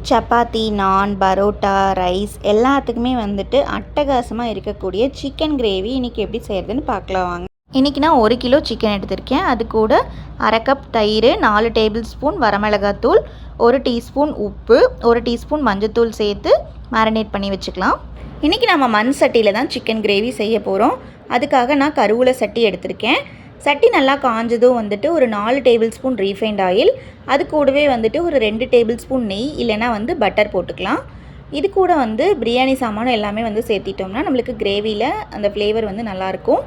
சப்பாத்தி, நான், பரோட்டா, ரைஸ் எல்லாத்துக்குமே வந்துட்டு அட்டகாசமாக இருக்கக்கூடிய சிக்கன் கிரேவி இன்றைக்கி எப்படி செய்கிறதுன்னு பார்க்கலாம் வாங்க. இன்றைக்கி நான் 1 கிலோ சிக்கன் எடுத்திருக்கேன். அது கூட 1/2 கப் தயிர், 4 டேபிள் ஸ்பூன் வரமிளகாத்தூள், 1 டீஸ்பூன் உப்பு, 1 டீஸ்பூன் மஞ்சத்தூள் சேர்த்து மேரினேட் பண்ணி வச்சுக்கலாம். இன்றைக்கி நம்ம மண் சட்டியில் தான் சிக்கன் கிரேவி செய்ய போகிறோம். அதுக்காக நான் கருவூல சட்டி எடுத்திருக்கேன். சட்டி நல்லா காஞ்சதும் வந்துட்டு ஒரு 4 டேபிள் ஸ்பூன் ரீஃபைண்ட் ஆயில், அது கூடவே வந்துட்டு ஒரு 2 டேபிள் ஸ்பூன் நெய் இல்லைனா பட்டர் போட்டுக்கலாம். இது கூட பிரியாணி சாமானும் எல்லாமே சேர்த்திட்டோம்னா நம்மளுக்கு கிரேவியில் அந்த ஃப்ளேவர் நல்லாயிருக்கும்.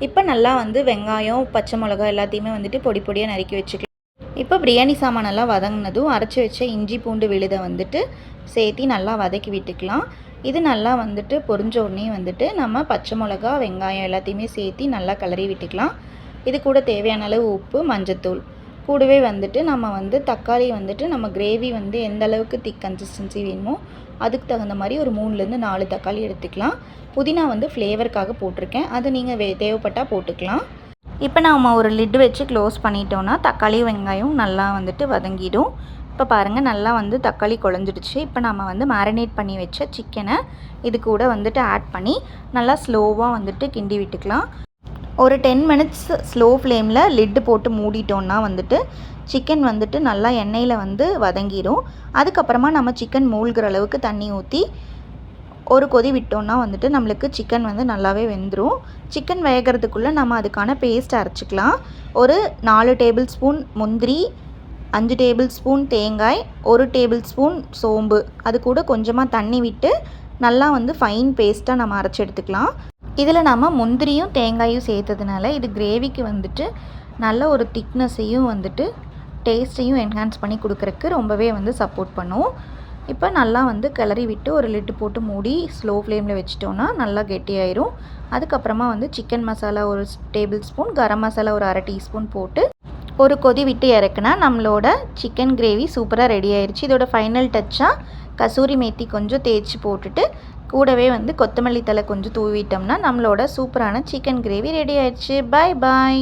இப்போ நல்லா வெங்காயம், பச்சை மிளகா எல்லாத்தையுமே பொடி பொடியாக நறுக்கி வச்சுக்கலாம். இப்போ பிரியாணி சாமானெல்லாம் வதங்கினதும் அரைச்சி வச்ச இஞ்சி பூண்டு விழுதை சேர்த்தி நல்லா வதக்கி விட்டுக்கலாம். இது நல்லா பொரிஞ்ச உடனே நம்ம பச்சை மிளகா, வெங்காயம் எல்லாத்தையுமே சேர்த்தி நல்லா கிளறி விட்டுக்கலாம். இது கூட தேவையான அளவு உப்பு, மஞ்சத்தூள் கூடவே நம்ம தக்காளி நம்ம கிரேவி எந்த அளவுக்கு திக் கன்சிஸ்டன்சி வேணுமோ அதுக்கு தகுந்த மாதிரி ஒரு 3லேருந்து 4 தக்காளி எடுத்துக்கலாம். புதினா ஃப்ளேவருக்காக போட்டிருக்கேன், அது நீங்கள் தேவைப்பட்டால் போட்டுக்கலாம். இப்போ நம்ம ஒரு லிட் வச்சு க்ளோஸ் பண்ணிட்டோன்னா தக்காளி வெங்காயம் நல்லா வதங்கிடும். இப்போ பாருங்கள் நல்லா தக்காளி குழஞ்சிடுச்சு. இப்போ நம்ம மேரினேட் பண்ணி வச்ச சிக்கனை இது கூட ஆட் பண்ணி நல்லா ஸ்லோவாக கிண்டி விட்டுக்கலாம். ஒரு 10 மினிட்ஸ் ஸ்லோ ஃப்ளேமில் லிட்டு போட்டு மூடிட்டோன்னா சிக்கன் நல்லா எண்ணெயில் வதங்கிடும். அதுக்கப்புறமா நம்ம சிக்கன் மூழ்கிற அளவுக்கு தண்ணி ஊற்றி ஒரு கொதி விட்டோன்னா நம்மளுக்கு சிக்கன் நல்லாவே வெந்துடும். சிக்கன் வேகிறதுக்குள்ளே நம்ம அதுக்கான பேஸ்ட் அரைச்சிக்கலாம். ஒரு 4 டேபிள் ஸ்பூன் முந்திரி, 5 டேபிள் ஸ்பூன் தேங்காய், 1 டேபிள் ஸ்பூன் சோம்பு, அது கூட கொஞ்சமாக தண்ணி விட்டு நல்லா ஃபைன் பேஸ்ட்டாக நம்ம அரைச்சி எடுத்துக்கலாம். இதில் நம்ம முந்திரியும் தேங்காயும் சேர்த்ததுனால இது கிரேவிக்கு நல்ல ஒரு திக்னஸையும் டேஸ்ட்டையும் என்ஹான்ஸ் பண்ணி கொடுக்குறக்கு ரொம்பவே சப்போர்ட் பண்ணும். இப்போ நல்லா கிளறி விட்டு ஒரு லிட்டு போட்டு மூடி ஸ்லோ ஃப்ளேமில் வச்சிட்டோன்னா நல்லா கெட்டியாயிரும். அதுக்கப்புறமா சிக்கன் மசாலா ஒரு டேபிள் ஸ்பூன், கரம் மசாலா ஒரு 1/2 டீஸ்பூன் போட்டு ஒரு கொதி விட்டு இறக்குனா நம்மளோட சிக்கன் கிரேவி சூப்பராக ரெடி ஆயிடுச்சு. இதோட ஃபைனல் டச்சாக கசூரி மேத்தி கொஞ்சம் தேய்ச்சி போட்டுட்டு கூடவே கொத்தமல்லி தழை கொஞ்சம் தூவிட்டோம்னா நம்மளோட சூப்பரான சிக்கன் கிரேவி ரெடி ஆயிடுச்சு. பாய் பாய்.